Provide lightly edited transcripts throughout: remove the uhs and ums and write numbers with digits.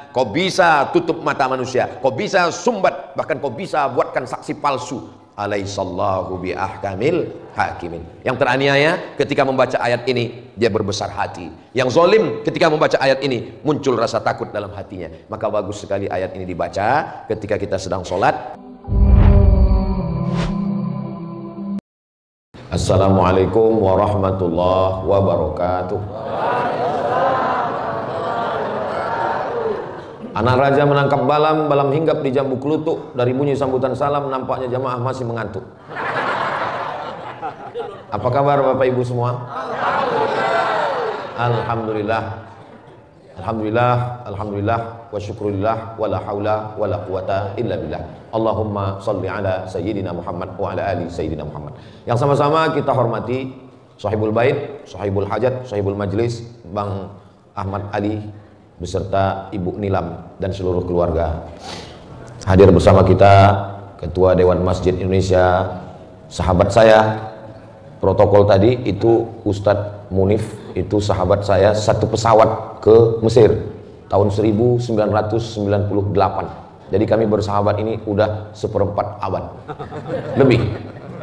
kau bisa tutup mata manusia, kau bisa sumbat, bahkan kau bisa buatkan saksi palsu. Alaihissallahu bi ahkamil hakimin. Yang teraniaya ketika membaca ayat ini dia berbesar hati. Yang zalim ketika membaca ayat ini muncul rasa takut dalam hatinya. Maka bagus sekali ayat ini dibaca ketika kita sedang sholat. Assalamualaikum warahmatullahi wabarakatuh. Anak raja menangkap balam, balam hinggap di jambu kelutuk. Dari bunyi sambutan salam nampaknya jamaah masih mengantuk. Apa kabar Bapak Ibu semua? Alhamdulillah. Alhamdulillah, alhamdulillah wa syukurillah wa la haula wa la quwata illa billah. Allahumma salli ala sayyidina Muhammad wa ala ali sayyidina Muhammad. Yang sama-sama kita hormati sahibul bait, sahibul hajat, sahibul majlis, Bang Ahmad Ali beserta Ibu Nilam dan seluruh keluarga. Hadir bersama kita Ketua Dewan Masjid Indonesia, sahabat saya, protokol tadi itu Ustadz Munif, itu sahabat saya, satu pesawat ke Mesir tahun 1998. Jadi kami bersahabat ini udah seperempat abad lebih.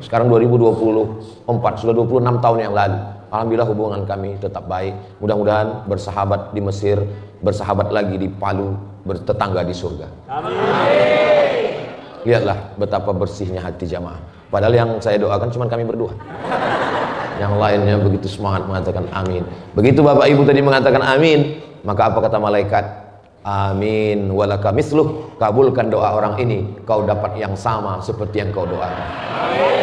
Sekarang 2024, sudah 26 tahun yang lalu. Alhamdulillah hubungan kami tetap baik. Mudah-mudahan bersahabat di Mesir, bersahabat lagi di Palu, bertetangga di surga. Amin. Lihatlah betapa bersihnya hati jamaah. Padahal yang saya doakan cuma kami berdua. Yang lainnya begitu semangat mengatakan amin. Begitu Bapak Ibu tadi mengatakan amin, maka apa kata malaikat? Amin walaka misluh. Kabulkan doa orang ini, kau dapat yang sama seperti yang kau doakan. Amin.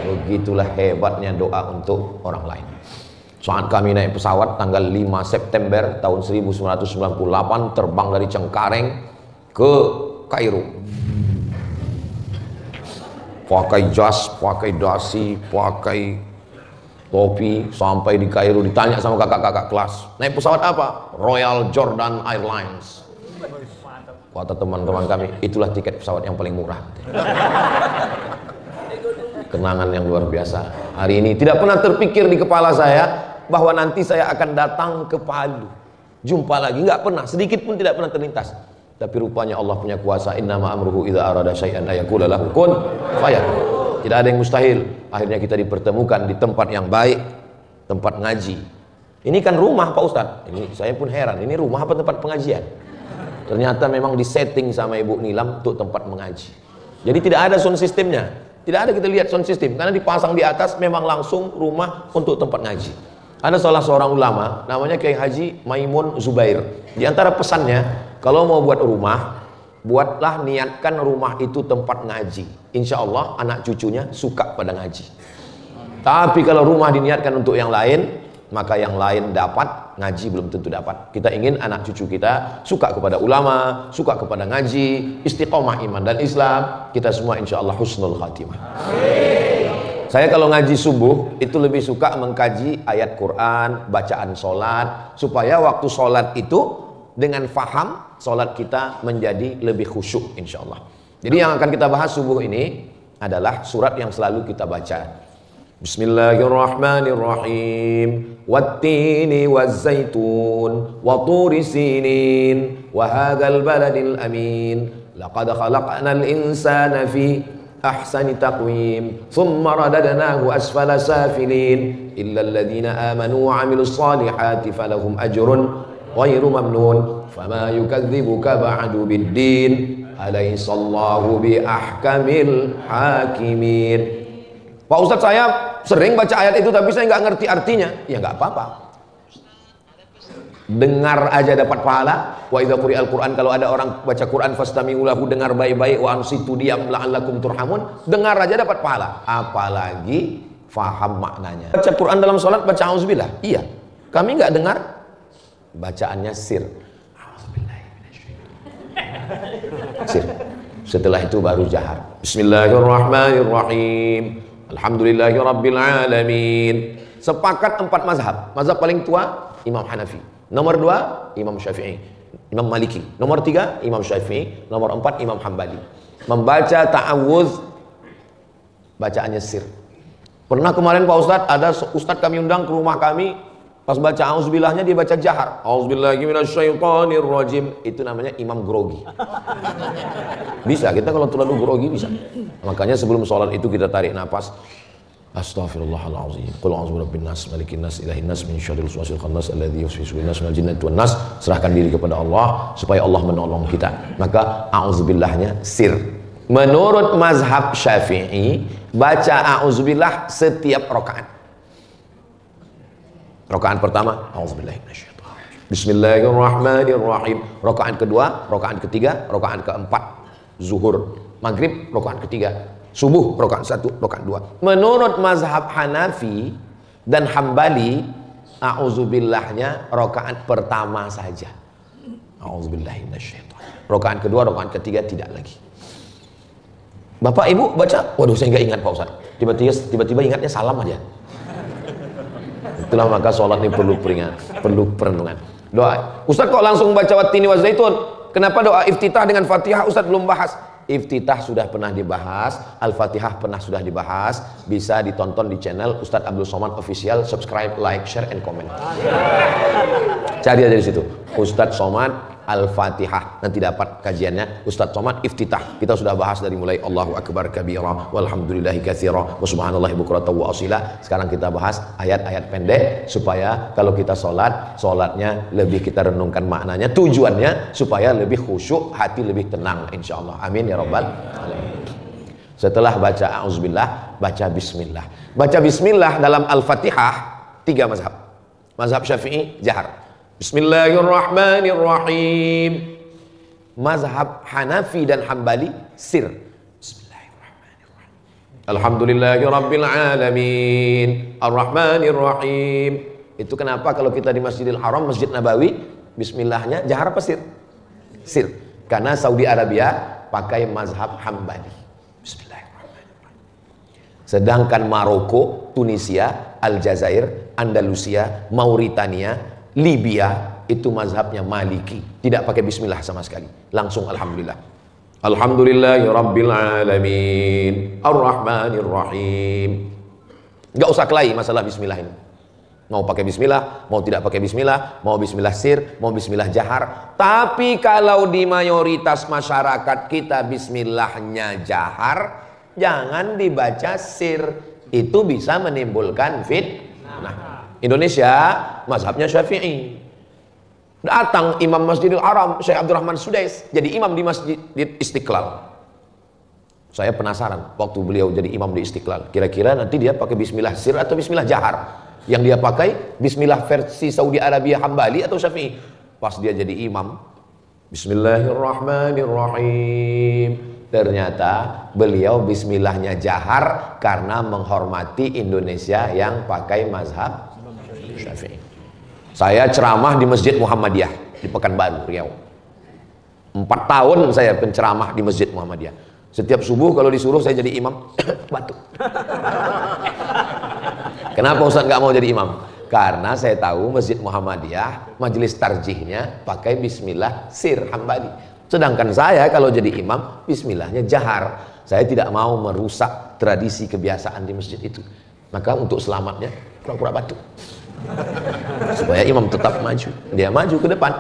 Begitulah hebatnya doa untuk orang lain. Saat kami naik pesawat tanggal 5 September tahun 1998 terbang dari Cengkareng ke Kairo. Pakai jas, pakai dasi, pakai topi, sampai di Kairo ditanya sama kakak-kakak kelas, naik pesawat apa? Royal Jordan Airlines. Kata teman-teman kami, itulah tiket pesawat yang paling murah. Kenangan yang luar biasa. Hari ini tidak pernah terpikir di kepala saya bahwa nanti saya akan datang ke Palu, jumpa lagi, nggak pernah, sedikit pun tidak pernah terlintas. Tapi rupanya Allah punya kuasa. Innama amruhu idza arada syai'an ayaqula lahu kun fayakun. Tidak ada yang mustahil. Akhirnya kita dipertemukan di tempat yang baik, tempat ngaji. Ini kan rumah Pak Ustadz. Ini saya pun heran, ini rumah apa tempat pengajian? Ternyata memang disetting sama Ibu Nilam untuk tempat mengaji. Jadi tidak ada sound systemnya. Tidak ada kita lihat sound system, karena dipasang di atas memang langsung rumah untuk tempat ngaji. Ada salah seorang ulama namanya Kiai Haji Maimun Zubair. Di antara pesannya, kalau mau buat rumah, buatlah, niatkan rumah itu tempat ngaji. Insya Allah anak cucunya suka pada ngaji. Tapi kalau rumah diniatkan untuk yang lain, maka yang lain dapat, ngaji belum tentu dapat. Kita ingin anak cucu kita suka kepada ulama, suka kepada ngaji, istiqomah iman dan Islam. Kita semua insya Allah husnul khatimah. Saya kalau ngaji subuh itu lebih suka mengkaji ayat Quran, bacaan sholat, supaya waktu sholat itu dengan faham sholat kita menjadi lebih khusyuk insya Allah. Jadi yang akan kita bahas subuh ini adalah surat yang selalu kita baca. Bismillahirrahmanirrahim. Wattini wazzaitun wa turi sinin wa hadzal baladil amin. Laqad khalaqnal insana fi ahsani taqwim thumma radadnahu asfala safilin illa alladhina amanu wa 'amilus solihati falahum ajrun ghairu mamnun fama yukadzibuka ba'du biddin alaihissallahu bi ahkamil hakimin. Pak Ustadz, saya sering baca ayat itu tapi saya nggak ngerti artinya. Ya nggak apa-apa, dengar aja dapat pahala. Wa idza quri'al Qur'an, kalau ada orang baca Quran fastami'u lahu, dengar baik-baik, wa ansitu diam la'allakum turhamun, dengar aja dapat pahala, apalagi faham maknanya. Baca Quran dalam sholat baca auzubillah, iya, kami nggak dengar bacaannya sir. Sir. Setelah itu baru jahar. Bismillahirrahmanirrahim. Alhamdulillahirabbil alamin. Sepakat 4 mazhab. Mazhab paling tua Imam Hanafi, nomor 2 Imam Syafi'i, Imam Maliki, nomor 3 Imam Syafi'i, nomor 4 Imam Hambali. Membaca ta'awudz bacaannya sir. Pernah kemarin Pak Ustadz, ada Ustadz kami undang ke rumah kami, Pas baca auzubillahnya dia baca jahar. Auzubillahi minasyaitonirrajim. Itu namanya imam grogi. Bisa, kita kalau terlalu grogi bisa. Makanya sebelum sholat itu kita tarik nafas. Astaghfirullahaladzim. Qul a'udzu birabbin nas, malikin nas, ilahin nas, min syarril waswasil khannas alladzi yuwaswisu nas minal jinnati wan nas. Serahkan diri kepada Allah supaya Allah menolong kita. Maka auzubillahnya sir. Menurut mazhab Syafi'i, baca a'udzubillah setiap rakaat. Rakaat pertama, auzubillahi minasyaitonir. Bismillahirrahmanirrahim. Rakaat kedua, rakaat ketiga, rakaat keempat. Zuhur, maghrib, rakaat ketiga. Subuh, rakaat 1, rakaat 2. Menurut mazhab Hanafi dan Hambali, a'udzubillahnya rakaat pertama saja. A'udzubillahi minasyaitonir. Rakaat kedua, rakaat ketiga tidak lagi. Bapak Ibu baca, waduh saya nggak ingat Pak Ustaz. Tiba-tiba ingatnya salam aja. Itulah maka sholat ini perlu perenungan. Doa. Ustaz kok langsung baca wattini wazaitun? Kenapa doa iftitah dengan Fatihah Ustaz belum bahas? Iftitah sudah pernah dibahas, Al-Fatihah pernah sudah dibahas, bisa ditonton di channel Ustadz Abdul Somad Official, subscribe, like, share, and comment. Cari aja di situ, Ustadz Somad Al-Fatihah, nanti dapat kajiannya. Ustadz Somad Iftitah, kita sudah bahas dari mulai Allahu Akbar kabira, walhamdulillahi katsira, wa subhanallahi bukratan wa asila. Sekarang kita bahas ayat-ayat pendek, supaya kalau kita sholatnya lebih kita renungkan maknanya, tujuannya supaya lebih khusyuk, hati lebih tenang, insyaallah. Amin ya rabbal alamin. Setelah baca auzubillah, baca bismillah. Baca bismillah dalam Al-Fatihah 3 mazhab. Mazhab Syafi'i jahar. Bismillahirrahmanirrahim. Mazhab Hanafi dan Hambali sir. Bismillahirrahmanirrahim. Alhamdulillahirabbil alamin. Arrahmanirrahim. Itu kenapa kalau kita di Masjidil Haram, Masjid Nabawi, bismillahnya jahar apa sir? Sir. Karena Saudi Arabia pakai mazhab Hambali. Bismillahirrahmanirrahim. Sedangkan Maroko, Tunisia, Aljazair, Andalusia, Mauritania, Libya itu mazhabnya Maliki, tidak pakai bismillah sama sekali, langsung alhamdulillah. Alhamdulillahirabbil alamin, arrahmanirrahim. Enggak usah kelahi masalah bismillah ini. Mau pakai bismillah, mau tidak pakai bismillah, mau bismillah sir, mau bismillah jahar. Tapi kalau di mayoritas masyarakat kita bismillahnya jahar, jangan dibaca sir. Itu bisa menimbulkan fitnah. Indonesia mazhabnya Syafi'i. Datang Imam Masjidil Haram Syekh Abdurrahman Sudais jadi imam di Masjid Istiqlal. Saya penasaran waktu beliau jadi imam di Istiqlal, kira-kira nanti dia pakai bismillah sir atau bismillah jahar. Yang dia pakai bismillah versi Saudi Arabia Hambali atau Syafi'i. Pas dia jadi imam, bismillahirrahmanirrahim. Ternyata beliau bismillahnya jahar karena menghormati Indonesia yang pakai mazhab Syafi'i. Saya ceramah di Masjid Muhammadiyah di Pekanbaru, Riau. 4 tahun saya penceramah di Masjid Muhammadiyah. Setiap subuh kalau disuruh saya jadi imam, batuk. Kenapa Ustaz nggak mau jadi imam? Karena saya tahu Masjid Muhammadiyah majelis tarjihnya pakai bismillah sir Hambali. Sedangkan saya kalau jadi imam bismillahnya jahar. Saya tidak mau merusak tradisi kebiasaan di masjid itu. Maka untuk selamatnya pura-pura batuk. Supaya imam tetap maju, dia maju ke depan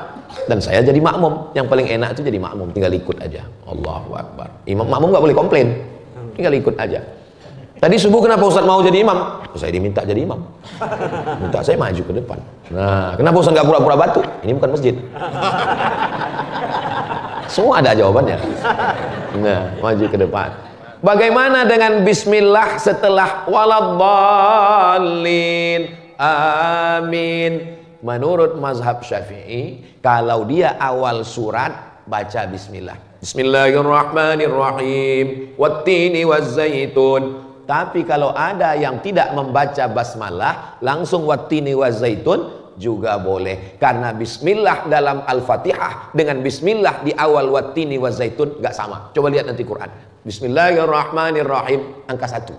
dan saya jadi makmum. Yang paling enak itu jadi makmum, tinggal ikut aja. Allahu Akbar. Imam makmum nggak boleh komplain, tinggal ikut aja. Tadi subuh kenapa Ustaz mau jadi imam? Saya diminta jadi imam, minta saya maju ke depan. Nah, kenapa Ustaz nggak pura-pura batuk? Ini bukan masjid. Semua ada jawabannya. Nah, maju ke depan. Bagaimana dengan bismillah setelah waladhdallin? Amin. Menurut mazhab Syafi'i, kalau dia awal surat baca bismillah. Bismillahirrahmanirrahim. Wattini wazzaitun. Tapi kalau ada yang tidak membaca basmalah, langsung wattini wazzaitun juga boleh. Karena bismillah dalam Al-Fatihah dengan bismillah di awal wattini wazzaitun enggak sama. Coba lihat nanti Quran. Bismillahirrahmanirrahim angka 1.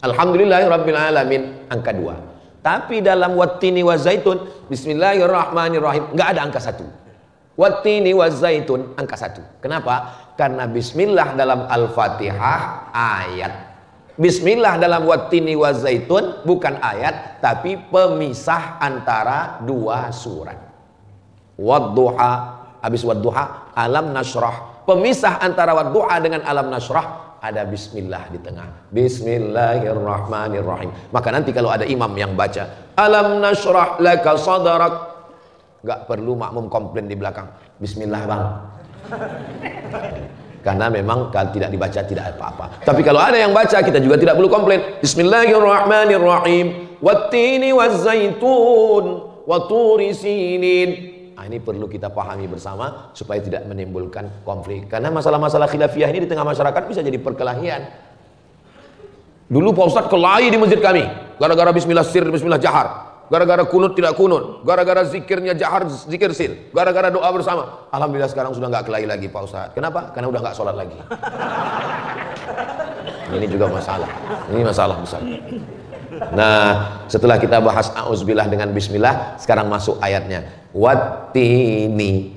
Alhamdulillahirabbil alamin angka 2. Tapi dalam wattini wazaitun bismillahirrahmanirrahim nggak ada angka 1. Wattini wazaitun angka 1. Kenapa? Karena bismillah dalam Al-Fatihah ayat. Bismillah dalam wattini wa zaitun bukan ayat, tapi pemisah antara dua surat. Wadduha, habis wadduha, alam nashrah. Pemisah antara wadduha dengan alam nashrah, ada bismillah di tengah. Bismillahirrahmanirrahim. Maka nanti kalau ada imam yang baca alam nashrah laka sadrak, nggak perlu makmum komplain di belakang, bismillah bang. Karena memang kalau tidak dibaca tidak apa-apa. Tapi kalau ada yang baca, kita juga tidak perlu komplain. Bismillahirrahmanirrahim. Wattini wazzaitun wa turi sinin. Nah, ini perlu kita pahami bersama supaya tidak menimbulkan konflik. Karena masalah-masalah khilafiyah ini di tengah masyarakat bisa jadi perkelahian. Dulu Pak Ustadz kelahi di masjid kami gara-gara bismillah sir, bismillah jahar. Gara-gara kunut tidak kunut, gara-gara zikirnya jahar, zikir sir, gara-gara doa bersama. Alhamdulillah sekarang sudah nggak kelahi lagi Pak Ustadz. Kenapa? Karena udah nggak sholat lagi. Ini juga masalah. Ini masalah besar. Nah, setelah kita bahas auzubillah dengan bismillah, sekarang masuk ayatnya. Wattini.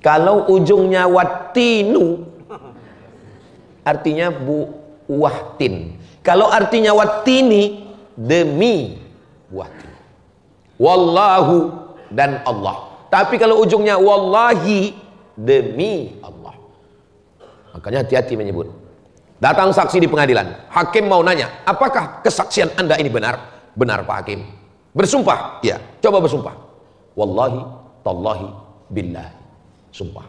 Kalau ujungnya wattinu, artinya buah tin. Kalau artinya wattini, demi buah tin. Wallahu, dan Allah. Tapi kalau ujungnya wallahi, demi Allah. Makanya hati-hati menyebut. Datang saksi di pengadilan, hakim mau nanya, apakah kesaksian anda ini benar? Benar Pak Hakim. Bersumpah? Ya, coba bersumpah. Wallahi, tallahi, billahi. Sumpah.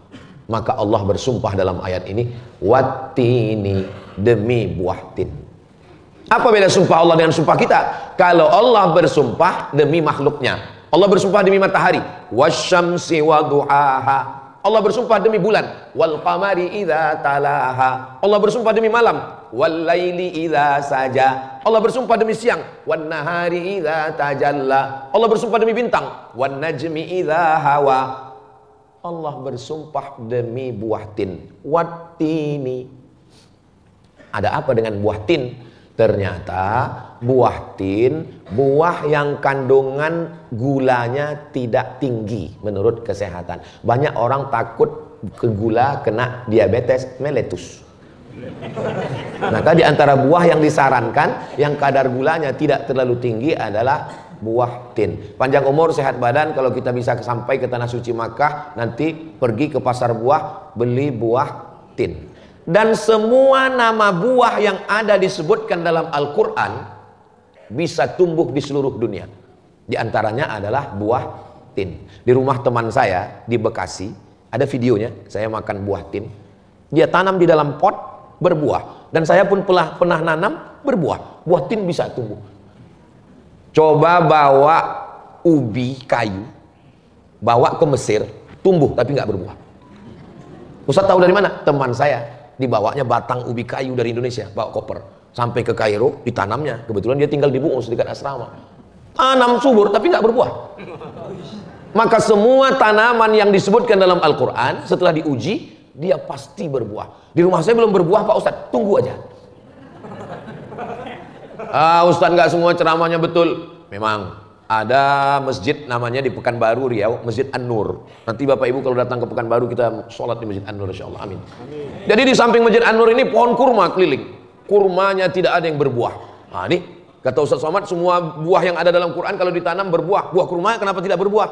Maka Allah bersumpah dalam ayat ini, wattini, demi buah tin. Apa beda sumpah Allah dengan sumpah kita? Kalau Allah bersumpah demi makhluknya, Allah bersumpah demi matahari, wasyamsi wa duhaha. Allah bersumpah demi bulan, wal qamari idza talaha. Allah bersumpah demi malam, wal laili idza saja. Allah bersumpah demi siang, wan nahari idza tajalla. Allah bersumpah demi bintang, wan najmi idza hawa. Allah bersumpah demi buah tin, wattini. Ada apa dengan buah tin? Ternyata buah tin, buah yang kandungan gulanya tidak tinggi menurut kesehatan. Banyak orang takut ke gula kena diabetes meletus. Maka di antara buah yang disarankan yang kadar gulanya tidak terlalu tinggi adalah buah tin. Panjang umur, sehat badan. Kalau kita bisa sampai ke tanah suci Makkah, nanti pergi ke pasar buah, beli buah tin. Dan semua nama buah yang ada disebutkan dalam Al-Quran bisa tumbuh di seluruh dunia. Di antaranya adalah buah tin. Di rumah teman saya di Bekasi ada videonya, saya makan buah tin. Dia tanam di dalam pot, berbuah. Dan saya pun pernah nanam, berbuah. Buah tin bisa tumbuh. Coba bawa ubi kayu, bawa ke Mesir, tumbuh tapi nggak berbuah. Ustaz tahu dari mana? Teman saya dibawanya batang ubi kayu dari Indonesia, bawa koper sampai ke Kairo, ditanamnya. Kebetulan dia tinggal di Buus dekat asrama. Tanam subur tapi nggak berbuah. Maka semua tanaman yang disebutkan dalam Al-Quran setelah diuji dia pasti berbuah. Di rumah saya belum berbuah Pak Ustadz, tunggu aja. Ustadz nggak semua ceramahnya betul. Memang ada masjid namanya di Pekanbaru Riau, Masjid An-Nur. Nanti Bapak Ibu kalau datang ke Pekanbaru kita sholat di Masjid An-Nur insyaallah. Amin. Jadi di samping Masjid An-Nur ini pohon kurma keliling. Kurmanya tidak ada yang berbuah. Nah ini kata Ustaz Somad, semua buah yang ada dalam Quran kalau ditanam berbuah. Buah kurma kenapa tidak berbuah?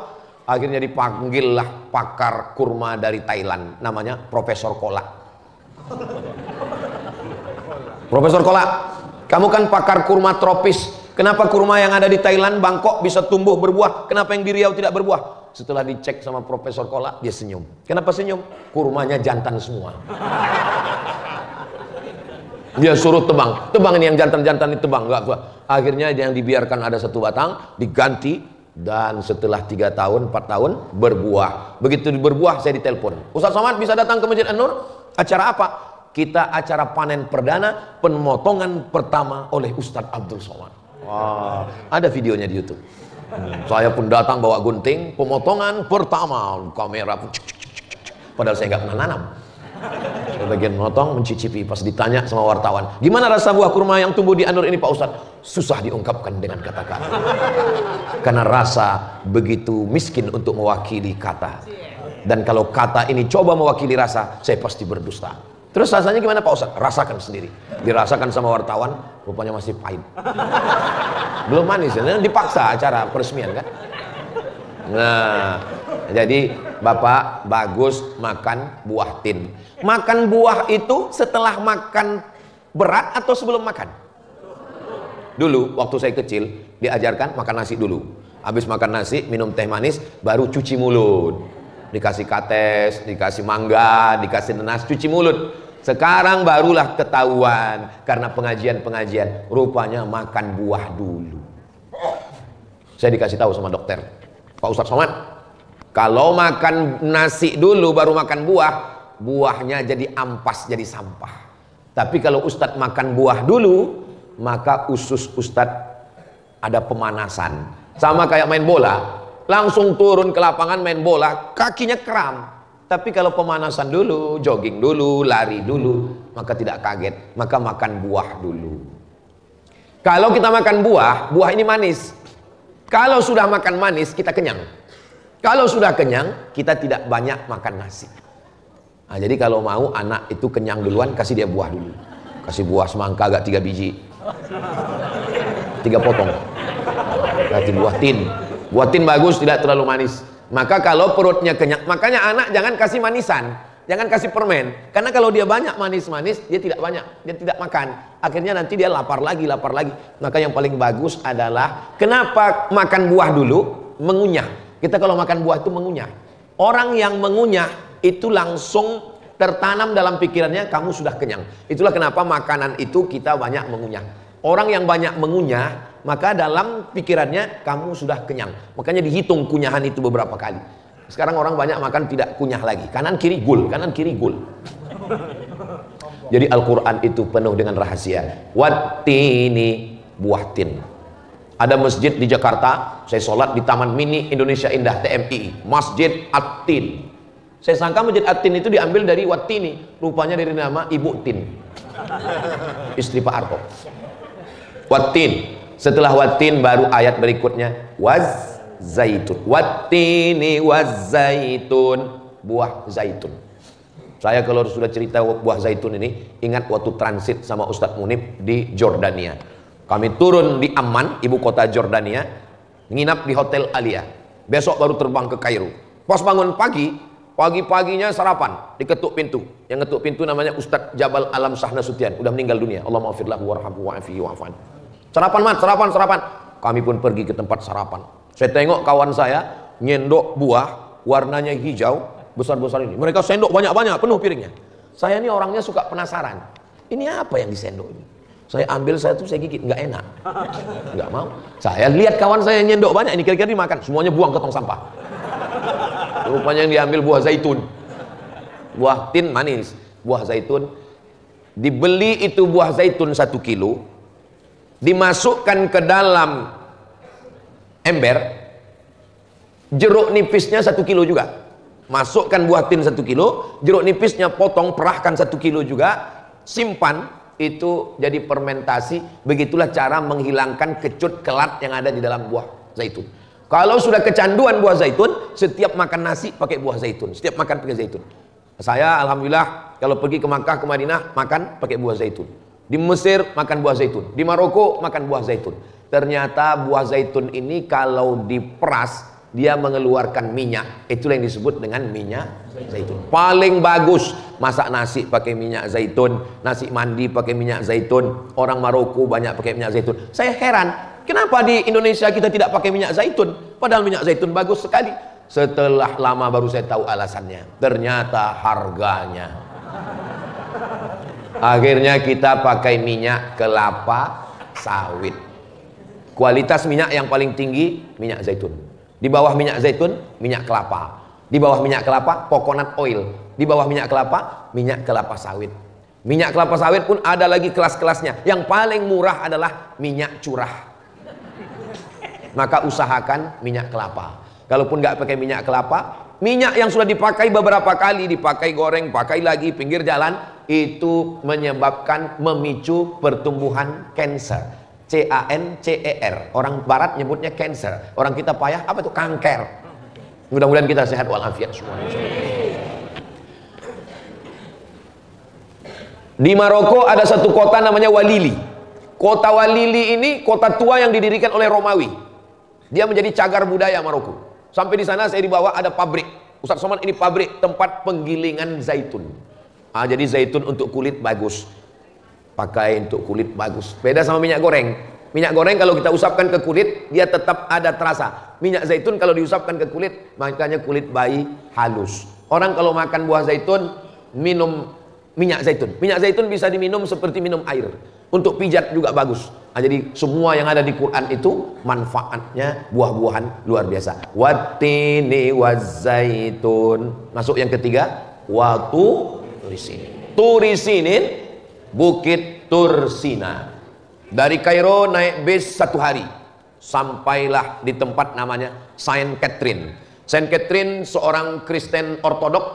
Akhirnya dipanggillah pakar kurma dari Thailand, namanya Profesor Kola. Profesor Kola, kamu kan pakar kurma tropis. Kenapa kurma yang ada di Thailand, Bangkok bisa tumbuh berbuah? Kenapa yang di Riau tidak berbuah? Setelah dicek sama Profesor Kola, dia senyum. Kenapa senyum? Kurmanya jantan semua. Dia suruh tebang. Tebang ini yang jantan-jantan ditebang. Enggak gua. Akhirnya yang dibiarkan ada satu batang, diganti. Dan setelah 3 tahun, 4 tahun, berbuah. Begitu berbuah, saya ditelepon. Ustaz Somad bisa datang ke Masjid An-Nur? Acara apa? Kita acara panen perdana, pemotongan pertama oleh Ustaz Abdul Somad. Wah, ada videonya di YouTube. Saya pun datang bawa gunting, pemotongan pertama, kamera. Padahal saya nggak pernah nanam. Saya bagian memotong, mencicipi. Pas ditanya sama wartawan, gimana rasa buah kurma yang tumbuh di An-Nur ini Pak Ustadz? Susah diungkapkan dengan kata-kata. Karena rasa begitu miskin untuk mewakili kata. Dan kalau kata ini coba mewakili rasa, saya pasti berdusta. Terus rasanya gimana Pak Ustadz? Rasakan sendiri. Dirasakan sama wartawan, rupanya masih pahit. Belum manis, dipaksa acara peresmian kan. Nah, jadi Bapak bagus makan buah tin. Makan buah itu setelah makan berat atau sebelum makan? Dulu waktu saya kecil diajarkan makan nasi dulu. Habis makan nasi minum teh manis, baru cuci mulut. Dikasih kates, dikasih mangga, dikasih nanas, cuci mulut. Sekarang barulah ketahuan karena pengajian-pengajian, rupanya makan buah dulu. Saya dikasih tahu sama dokter, Pak Ustadz Somad, kalau makan nasi dulu baru makan buah, buahnya jadi ampas, jadi sampah. Tapi kalau Ustadz makan buah dulu, maka usus Ustadz ada pemanasan. Sama kayak main bola, langsung turun ke lapangan main bola, kakinya kram. Tapi kalau pemanasan dulu, jogging dulu, lari dulu, maka tidak kaget, maka makan buah dulu. Kalau kita makan buah, buah ini manis. Kalau sudah makan manis, kita kenyang. Kalau sudah kenyang, kita tidak banyak makan nasi. Nah, jadi kalau mau anak itu kenyang duluan, kasih dia buah dulu. Kasih buah semangka agak 3 biji. 3 potong. Kasih buah tin. Buah tin bagus, tidak terlalu manis. Maka kalau perutnya kenyang, makanya anak jangan kasih manisan. Jangan kasih permen. Karena kalau dia banyak manis-manis, dia tidak banyak, dia tidak makan. Akhirnya nanti dia lapar lagi, lapar lagi. Maka yang paling bagus adalah, kenapa makan buah dulu? Mengunyah. Kita kalau makan buah itu mengunyah. Orang yang mengunyah itu langsung tertanam dalam pikirannya, kamu sudah kenyang. Itulah kenapa makanan itu kita banyak mengunyah. Orang yang banyak mengunyah, maka dalam pikirannya kamu sudah kenyang. Makanya dihitung kunyahan itu beberapa kali. Sekarang orang banyak makan tidak kunyah lagi. Kanan kiri gul, kanan kiri gul. Jadi Al-Quran itu penuh dengan rahasia. Wattini, buah tin. Ada masjid di Jakarta, saya sholat di Taman Mini Indonesia Indah TMI, Masjid At-Tin. Saya sangka Masjid At-Tin itu diambil dari Wattini, rupanya dari nama Ibu Tin, istri Pak Arto. Wattin. Setelah wattin baru ayat berikutnya waz zaitun. Wattini waz zaitun, buah zaitun. Saya kalau sudah cerita buah zaitun ini, ingat waktu transit sama Ustadz Munib di Jordania. Kami turun di Amman, ibu kota Jordania, nginap di Hotel Alia. Besok baru terbang ke Kairo. Pas bangun pagi, pagi-paginya sarapan, diketuk pintu. Yang ketuk pintu namanya Ustadz Jabal Alam Sahnasution, udah meninggal dunia. Allah maafirlahu warhamhu wa'afihi wa'afan. Sarapan mat, sarapan, sarapan. Kami pun pergi ke tempat sarapan. Saya tengok kawan saya nyendok buah warnanya hijau besar-besar ini. Mereka sendok banyak-banyak, penuh piringnya. Saya ini orangnya suka penasaran. Ini apa yang disendok ini? Saya ambil satu, saya gigit, nggak enak, nggak mau. Saya lihat kawan saya nyendok banyak, ini kira-kira dimakan, semuanya buang ke tong sampah. Rupanya yang diambil buah zaitun. Buah tin manis, buah zaitun. Dibeli itu buah zaitun 1 kilo, dimasukkan ke dalam ember, jeruk nipisnya 1 kilo juga. Masukkan buah tin 1 kilo, jeruk nipisnya potong, perahkan 1 kilo juga, simpan. Itu jadi fermentasi. Begitulah cara menghilangkan kecut kelat yang ada di dalam buah zaitun. Kalau sudah kecanduan buah zaitun, setiap makan nasi pakai buah zaitun, setiap makan pakai zaitun. Saya alhamdulillah kalau pergi ke Makkah, ke Madinah, makan pakai buah zaitun. Di Mesir makan buah zaitun, di Maroko makan buah zaitun. Ternyata buah zaitun ini kalau diperas, dia mengeluarkan minyak. Itulah yang disebut dengan minyak zaitun. Paling bagus masak nasi pakai minyak zaitun, nasi mandi pakai minyak zaitun. Orang Maroko banyak pakai minyak zaitun. Saya heran, kenapa di Indonesia kita tidak pakai minyak zaitun? Padahal minyak zaitun bagus sekali. Setelah lama baru saya tahu alasannya. Ternyata harganya. Akhirnya kita pakai minyak kelapa sawit. Kualitas minyak yang paling tinggi minyak zaitun. Di bawah minyak zaitun, minyak kelapa. Di bawah minyak kelapa, coconut oil. Di bawah minyak kelapa sawit. Minyak kelapa sawit pun ada lagi kelas-kelasnya. Yang paling murah adalah minyak curah. Maka usahakan minyak kelapa. Kalaupun nggak pakai minyak kelapa, minyak yang sudah dipakai beberapa kali, dipakai goreng, pakai lagi pinggir jalan, itu menyebabkan memicu pertumbuhan kanker. C-A-N-C-E-R. Orang barat nyebutnya cancer. Orang kita payah, apa itu? Kanker. Mudah-mudahan kita sehat walafiat semuanya. Di Maroko ada satu kota namanya Walili. Kota Walili ini kota tua yang didirikan oleh Romawi. Dia menjadi cagar budaya Maroko. Sampai di sana saya dibawa, ada pabrik. Ustaz Somad, ini pabrik tempat penggilingan zaitun. Jadi zaitun untuk kulit bagus. Pakai untuk kulit bagus. Beda sama minyak goreng. Minyak goreng kalau kita usapkan ke kulit, dia tetap ada terasa. Minyak zaitun kalau diusapkan ke kulit, makanya kulit bayi halus. Orang kalau makan buah zaitun, minum minyak zaitun. Minyak zaitun bisa diminum seperti minum air. Untuk pijat juga bagus. Jadi semua yang ada di Quran itu manfaatnya buah-buahan luar biasa. Wattini wazzaitun. Masuk yang ketiga, Turisinin. Turisinin, Bukit Tursina. Dari Kairo naik bis 1 hari, sampailah di tempat namanya Saint Catherine. Saint Catherine seorang Kristen Ortodok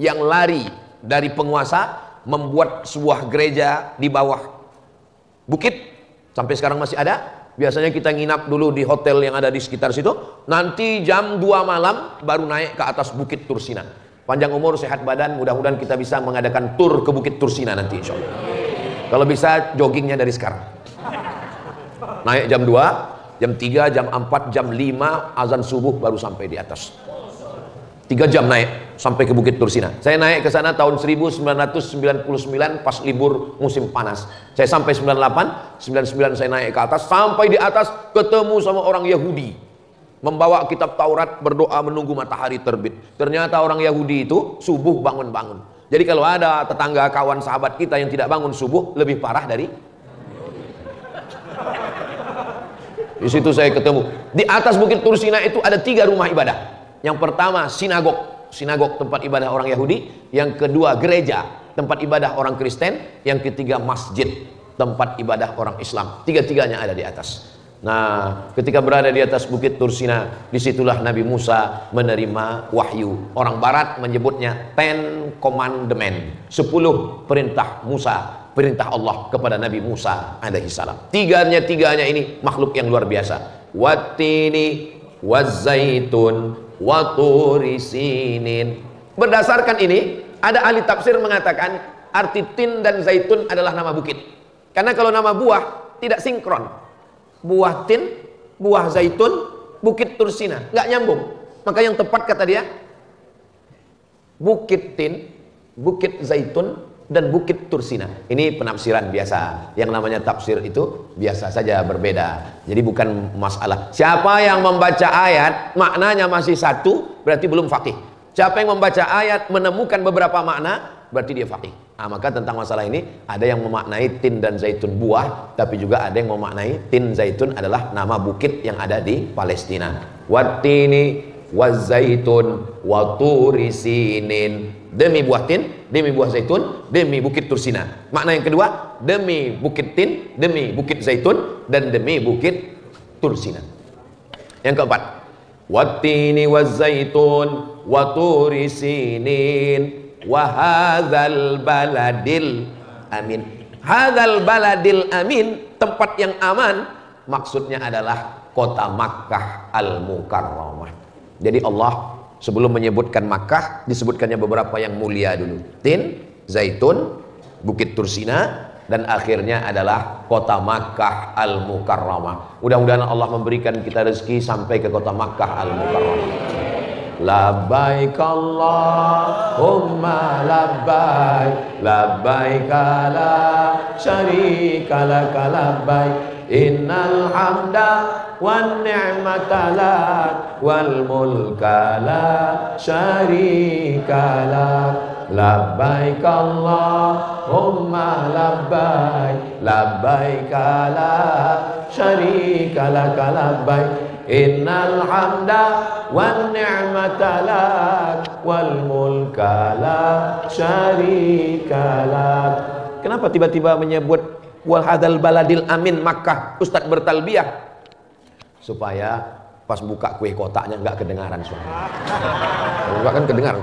yang lari dari penguasa, membuat sebuah gereja di bawah bukit, sampai sekarang masih ada. Biasanya kita nginap dulu di hotel yang ada di sekitar situ. Nanti jam 2 malam baru naik ke atas Bukit Tursina. Panjang umur, sehat badan, mudah-mudahan kita bisa mengadakan tur ke Bukit Tursina nanti insya Allah. Kalau bisa joggingnya dari sekarang. Naik jam 2, jam 3, jam 4, jam 5 azan subuh baru sampai di atas. 3 jam naik sampai ke Bukit Tursina. Saya naik ke sana tahun 1999 pas libur musim panas. Saya sampai 98, 99 saya naik ke atas, sampai di atas ketemu sama orang Yahudi. Membawa kitab Taurat, berdoa menunggu matahari terbit. Ternyata orang Yahudi itu subuh bangun-bangun. Jadi kalau ada tetangga, kawan, sahabat kita yang tidak bangun subuh, lebih parah dari. Di situ saya ketemu. Di atas Bukit Tursina itu ada 3 rumah ibadah. Yang pertama sinagog, sinagog tempat ibadah orang Yahudi. Yang kedua gereja, tempat ibadah orang Kristen. Yang ketiga masjid, tempat ibadah orang Islam. Tiga-tiganya ada di atas. Nah, ketika berada di atas Bukit Tursina, disitulah Nabi Musa menerima wahyu. Orang Barat menyebutnya 10 Commandment, 10 perintah Musa, perintah Allah kepada Nabi Musa alaihi salam. Tiganya ini makhluk yang luar biasa. Wattini wazzaitun wa turisinin. Berdasarkan ini, ada ahli tafsir mengatakan arti tin dan zaitun adalah nama bukit. Karena kalau nama buah tidak sinkron. Buah tin, buah zaitun, Bukit Tursina, nggak nyambung. Maka yang tepat kata dia, Bukit tin, Bukit Zaitun, dan Bukit Tursina. Ini penafsiran biasa. Yang namanya tafsir itu biasa saja, berbeda. Jadi bukan masalah. Siapa yang membaca ayat maknanya masih satu, berarti belum faqih. Siapa yang membaca ayat menemukan beberapa makna, berarti dia faqih. Maka tentang masalah ini ada yang memaknai tin dan zaitun buah, tapi juga ada yang memaknai tin zaitun adalah nama bukit yang ada di Palestina. Wattini wazzaitun wa turisinin. Demi buah tin, demi buah zaitun, demi Bukit Tursina. Makna yang kedua, demi bukit tin, demi bukit zaitun, dan demi Bukit Tursina. Yang keempat, wattini wazzaitun wa turisinin wa hadzal baladil amin. Hadzal baladil amin, tempat yang aman, maksudnya adalah kota Makkah al-Mukarramah. Jadi Allah sebelum menyebutkan Makkah, disebutkannya beberapa yang mulia dulu. Tin, zaitun, Bukit Tursina, dan akhirnya adalah kota Makkah al-Mukarramah. Mudah-mudahan Allah memberikan kita rezeki sampai ke kota Makkah al-Mukarramah. Labbaik Allahumma labbaik, labbaik la syarika laka labbaik, innal hamda wan ni'mata lak wal mulka la syarika lak. Labbaik Allahumma labbaik, labbaik la syarika laka labbaik, innal hamda wan ni'mata lak wal mulka la syarika lak. Kenapa tiba-tiba menyebut wal hadzal baladil amin Makkah? Ustadz bertalbiyah supaya pas buka kue kotaknya nggak kedengaran suara. Kalau kan kedengaran.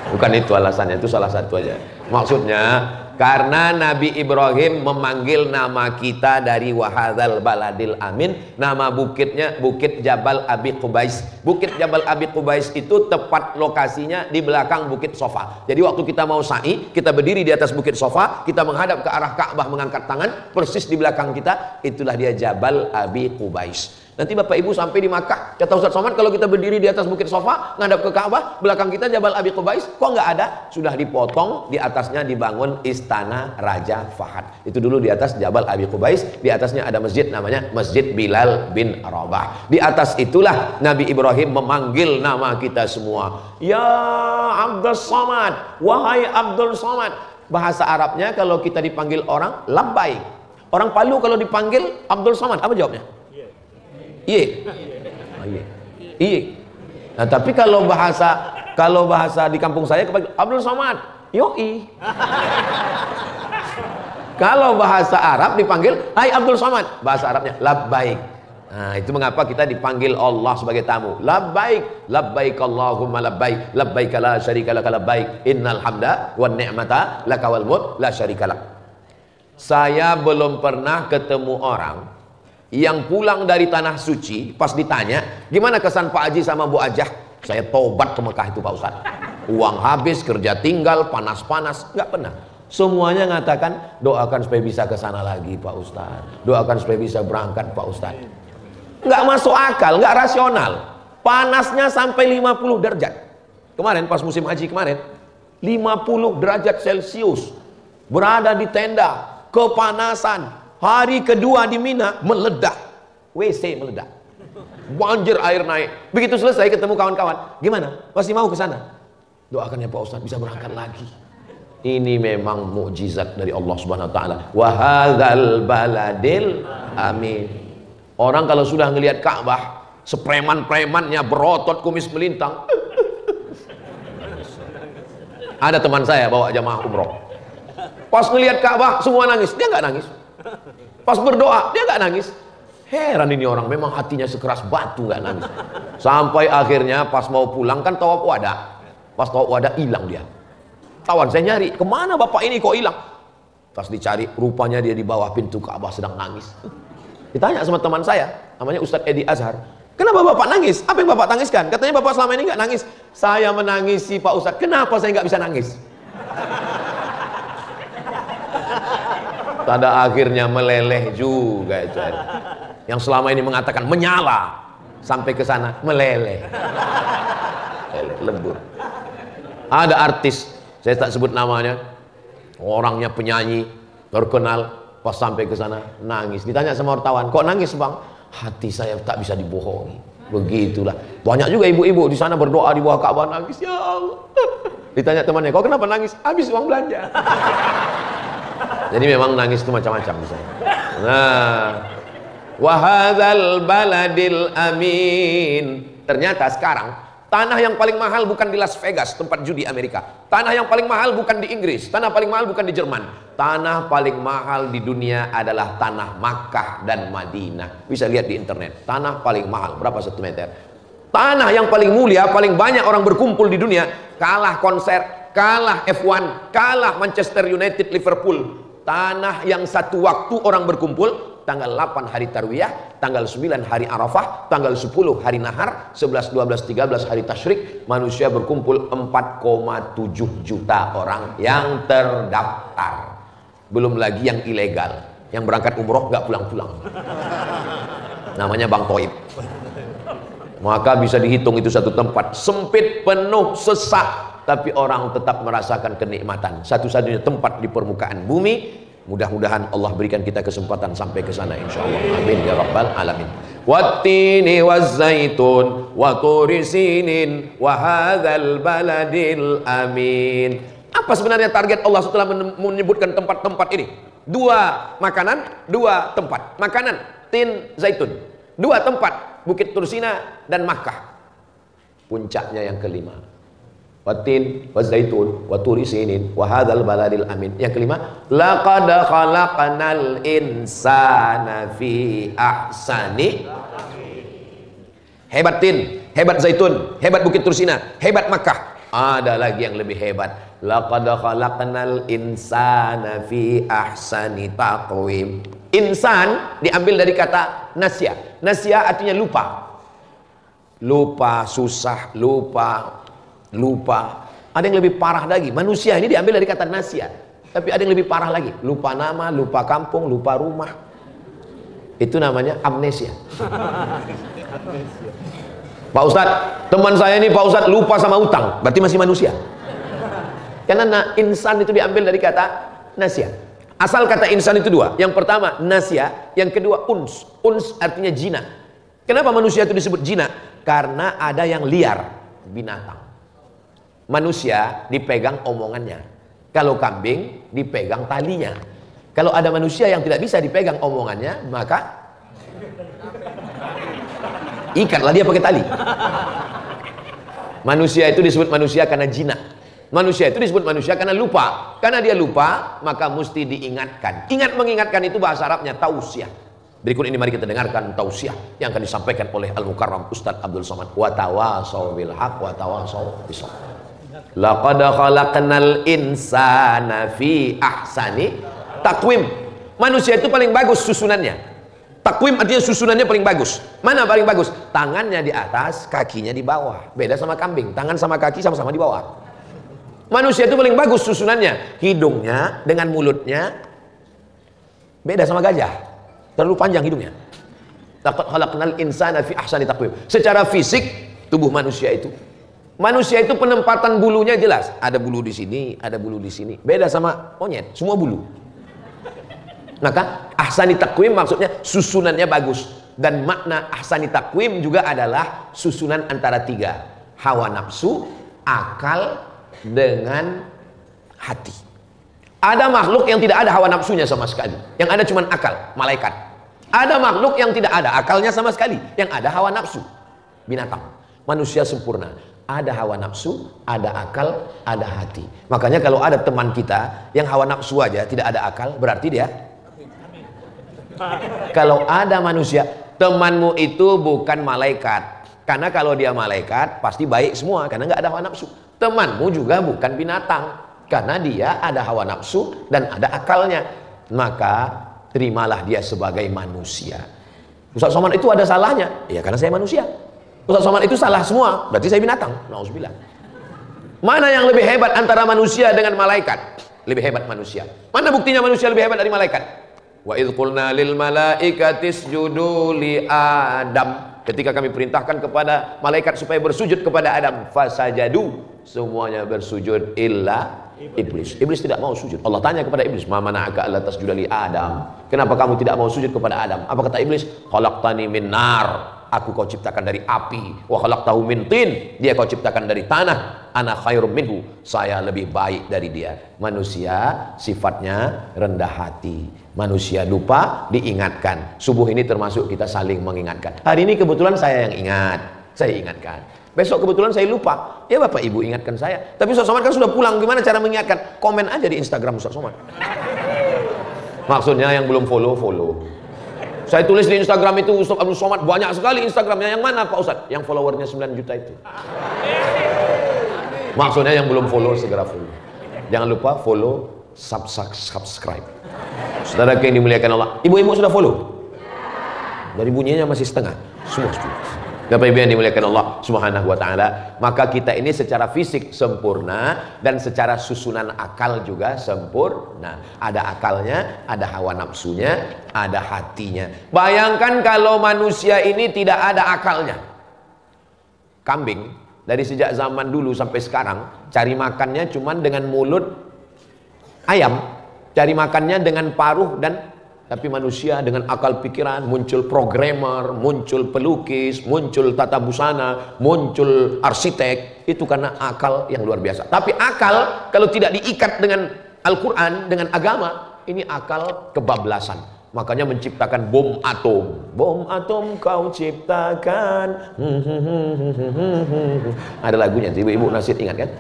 Bukan itu alasannya, itu salah satu aja. Maksudnya Karena Nabi Ibrahim memanggil nama kita dari wahadzal baladil amin. Nama bukitnya Bukit Jabal Abi Qubais. Bukit Jabal Abi Qubais itu tepat lokasinya di belakang Bukit Sofa. Jadi waktu kita mau sa'i, kita berdiri di atas Bukit Sofa, kita menghadap ke arah Ka'bah mengangkat tangan, persis di belakang kita, itulah dia Jabal Abi Qubais. Nanti Bapak Ibu sampai di Makkah, kata Ustaz Somad, kalau kita berdiri di atas Bukit Sofa, ngadap ke Ka'bah, belakang kita Jabal Abi Qubais, kok nggak ada? Sudah dipotong, di atasnya dibangun Istana Raja Fahad. Itu dulu di atas Jabal Abi Qubais, di atasnya ada masjid namanya Masjid Bilal bin Rabah. Di atas itulah Nabi Ibrahim memanggil nama kita semua. Ya Abdul Somad, wahai Abdul Somad. Bahasa Arabnya kalau kita dipanggil orang, labbaik. Orang Palu kalau dipanggil Abdul Somad, apa jawabnya? Iye. Iye. Nah, tapi kalau bahasa di kampung saya kepada Abdul Somad, yoi. Kalau bahasa Arab dipanggil hai Abdul Somad, bahasa Arabnya labbaik. Nah, itu mengapa kita dipanggil Allah sebagai tamu. Labbaik, labbaik Allahumma labbaik, labbaik la syarika lak labbaik, innal hamda wan ni'mata lakal mulk la syarika lak. Saya belum pernah ketemu orang yang pulang dari tanah suci, pas ditanya gimana kesan Pak Haji sama Bu Ajah, saya tobat ke Mekah itu Pak Ustadz, uang habis, kerja tinggal, panas-panas, nggak pernah. Semuanya ngatakan doakan supaya bisa ke sana lagi Pak Ustadz, doakan supaya bisa berangkat Pak Ustadz. Nggak masuk akal, nggak rasional. Panasnya sampai 50 derajat kemarin pas musim haji kemarin, 50 derajat Celcius, berada di tenda, kepanasan. Hari kedua di Mina meledak, WC meledak, banjir air naik. Begitu selesai ketemu kawan-kawan, gimana? Masih mau ke sana? Doakan ya Pak Ustadz bisa berangkat lagi. Ini memang mukjizat dari Allah Subhanahu Wa Taala. Wahadzal baladil amin. Orang kalau sudah ngelihat Ka'bah, sepreman-premannya berotot kumis melintang. Ada teman saya bawa jamaah umroh, pas ngelihat Ka'bah semua nangis, dia nggak nangis. Pas berdoa dia nggak nangis. Heran ini orang, memang hatinya sekeras batu, nggak nangis. Sampai akhirnya pas mau pulang kan tawaf wada, pas tawaf wada hilang dia. Tawan saya nyari, kemana bapak ini kok hilang? Pas dicari, rupanya dia di bawah pintu Ka'bah sedang nangis. Ditanya sama teman saya, namanya Ustadz Edi Azhar, kenapa bapak nangis? Apa yang bapak tangiskan? Katanya bapak selama ini nggak nangis. Saya menangisi Pak Ustadz, kenapa saya nggak bisa nangis? Pada akhirnya meleleh juga itu. Yang selama ini mengatakan menyala, sampai ke sana meleleh, lembur. Ada artis, saya tak sebut namanya, orangnya penyanyi terkenal, pas sampai ke sana nangis. Ditanya sama wartawan, kok nangis bang? Hati saya tak bisa dibohongi. Begitulah. Banyak juga ibu-ibu di sana berdoa di bawah Ka'bah nangis, ya Allah. Ditanya temannya, kok kenapa nangis? Habis uang belanja. Jadi memang nangis itu macam-macam misalnya. Nah, wahadzal baladil amin. Ternyata sekarang tanah yang paling mahal bukan di Las Vegas, tempat judi Amerika. Tanah yang paling mahal bukan di Inggris. Tanah paling mahal bukan di Jerman. Tanah paling mahal di dunia adalah tanah Makkah dan Madinah. Bisa lihat di internet. Tanah paling mahal berapa 1 meter. Tanah yang paling mulia, paling banyak orang berkumpul di dunia, kalah konser, kalah F1, kalah Manchester United, Liverpool. Tanah yang satu waktu orang berkumpul, tanggal 8 hari Tarwiyah, tanggal 9 hari Arafah, tanggal 10 hari Nahar, 11, 12, 13 hari Tasyrik, manusia berkumpul 4,7 juta orang yang terdaftar. Belum lagi yang ilegal, yang berangkat umroh nggak pulang-pulang. Namanya Bang Toib. Maka bisa dihitung itu satu tempat sempit, penuh, sesak, tapi orang tetap merasakan kenikmatan. Satu-satunya tempat di permukaan bumi. Mudah-mudahan Allah berikan kita kesempatan sampai ke sana insyaallah. Amin ya rabbal alamin. Wattini wazzaitun wa turi sinin wa hadzal baladil amin. Apa sebenarnya target Allah setelah menyebutkan tempat-tempat ini? 2 makanan, 2 tempat. Makanan tin zaitun. 2 tempat, Bukit Tursina dan Makkah. Puncaknya yang kelima, watin wazaitun waturi sinin wa hadzal baladil amin. Yang kelima, laqad khalaqnal insana fi ahsani. Hebat tin, hebat zaitun, hebat Bukit Tursina, hebat Makkah. Ada lagi yang lebih hebat. Laqad khalaqnal insana fi ahsani taqwim. Insan diambil dari kata nasya. Nasya artinya lupa. Lupa, susah, lupa. Ada yang lebih parah lagi. Manusia ini diambil dari kata nasya. Tapi ada yang lebih parah lagi. Lupa nama, lupa kampung, lupa rumah. Itu namanya amnesia. Pak Ustadz, teman saya ini Pak Ustadz lupa sama utang, berarti masih manusia. Karena insan itu diambil dari kata nasya. Asal kata insan itu dua. Yang pertama nasya, yang kedua uns. Uns artinya jinak. Kenapa manusia itu disebut jinak? Karena ada yang liar, binatang. Manusia dipegang omongannya. Kalau kambing dipegang talinya. Kalau ada manusia yang tidak bisa dipegang omongannya, maka ikatlah dia pakai tali. Manusia itu disebut manusia karena jinak. Manusia itu disebut manusia karena lupa. Karena dia lupa, maka mesti diingatkan. Ingat mengingatkan itu bahasa Arabnya tausiah. Berikut ini mari kita dengarkan tausiah yang akan disampaikan oleh Al-Mukarram Ustadz Abdul Somad. Wa tawasau bil haq wa tawasau bis sabr. Laqad khalaqnal insana fi ahsani taqwim. Manusia itu paling bagus susunannya. Takwim artinya susunannya paling bagus. Mana paling bagus? Tangannya di atas, kakinya di bawah. Beda sama kambing, tangan sama kaki sama-sama di bawah. Manusia itu paling bagus susunannya. Hidungnya dengan mulutnya beda sama gajah. Terlalu panjang hidungnya. Laqad khalaqnal insana fi ahsani taqwim. Secara fisik tubuh manusia itu. Manusia itu penempatan bulunya jelas. Ada bulu di sini, ada bulu di sini. Beda sama monyet, semua bulu. Maka ahsani taqwim maksudnya susunannya bagus. Dan makna ahsani taqwim juga adalah susunan antara tiga. Hawa nafsu, akal, dengan hati. Ada makhluk yang tidak ada hawa nafsunya sama sekali. Yang ada cuma akal, malaikat. Ada makhluk yang tidak ada akalnya sama sekali. Yang ada hawa nafsu, binatang. Manusia sempurna. Ada hawa nafsu, ada akal, ada hati. Makanya kalau ada teman kita yang hawa nafsu aja tidak ada akal, berarti dia. Kalau ada manusia, temanmu itu bukan malaikat. Karena kalau dia malaikat pasti baik semua, karena nggak ada hawa nafsu. Temanmu juga bukan binatang, karena dia ada hawa nafsu dan ada akalnya. Maka terimalah dia sebagai manusia. Ustaz Somad itu ada salahnya? Ya karena saya manusia. Ustaz Somad itu salah semua, berarti saya binatang. Nauzubillah. Mana yang lebih hebat antara manusia dengan malaikat? Lebih hebat manusia. Mana buktinya manusia lebih hebat dari malaikat? Wa idh qulna lil malaikati isjudu li Adam. Ketika kami perintahkan kepada malaikat supaya bersujud kepada Adam, fasajadu, semuanya bersujud illa iblis. Iblis tidak mau sujud. Allah tanya kepada iblis, "Ma mana'aka alla tasjuda li Adam?" Kenapa kamu tidak mau sujud kepada Adam? Apa kata iblis? "Khalaqtani min nar." Aku kau ciptakan dari api. Wa khalaqtahu min tin. Dia kau ciptakan dari tanah. Ana khairum minhu. Saya lebih baik dari dia. Manusia sifatnya rendah hati. Manusia lupa, diingatkan. Subuh ini termasuk kita saling mengingatkan. Hari ini kebetulan saya yang ingat. Saya ingatkan. Besok kebetulan saya lupa. Ya Bapak Ibu ingatkan saya. Tapi Ustaz Somad kan sudah pulang. Gimana cara mengingatkan? Komen aja di Instagram Ustaz Somad. Maksudnya yang belum follow. Saya tulis di Instagram itu Ustaz Abdul Somad banyak sekali Instagramnya. Yang mana Pak Ustaz? Yang followernya 9 juta itu. Maksudnya yang belum follow segera follow. Jangan lupa follow, subscribe. Saudara yang dimuliakan Allah. Ibu-ibu sudah follow? Dari bunyinya masih setengah. Semua sudah. Bapak Ibu yang dimuliakan Allah Subhanahu wa taala, maka kita ini secara fisik sempurna dan secara susunan akal juga sempurna. Ada akalnya, ada hawa nafsunya, ada hatinya. Bayangkan kalau manusia ini tidak ada akalnya. Kambing dari sejak zaman dulu sampai sekarang cari makannya cuman dengan mulut ayam, cari makannya dengan paruh dan tapi manusia dengan akal pikiran, muncul programmer, muncul pelukis, muncul tata busana, muncul arsitek. Itu karena akal yang luar biasa. Tapi akal kalau tidak diikat dengan Al-Quran, dengan agama, ini akal kebablasan. Makanya menciptakan bom atom. Bom atom kau ciptakan. Ada lagunya, ibu-ibu Nasid ingat kan?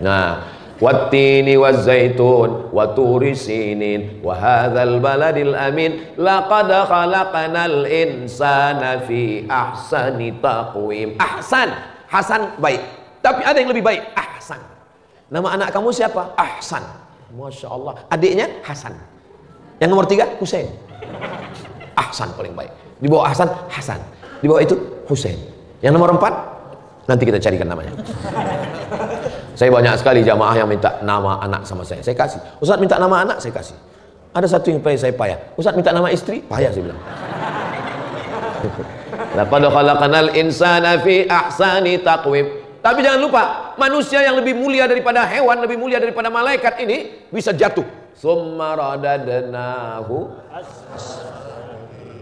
Nah, wattini wazzaitun wa turi sinin wa hadzal baladil amin laqad khalaqnal insana fi ahsani taqwim. Ahsan, hasan baik. Tapi ada yang lebih baik, Ahsan. Nama anak kamu siapa? Ahsan. Masya Allah. Adiknya Hasan. Yang nomor 3 Husain. Ahsan paling baik. Di bawah Ahsan, Hasan. Di bawah itu Husain. Yang nomor 4 nanti kita carikan namanya. Saya banyak sekali jamaah yang minta nama anak sama saya kasih. Ustaz minta nama anak, saya kasih. Ada satu yang saya payah. Ustaz minta nama istri, payah saya bilang. Laqad khalaqnal insana fi ahsani taqwim. Tapi jangan lupa, manusia yang lebih mulia daripada hewan, lebih mulia daripada malaikat ini bisa jatuh. Summa radadnahu.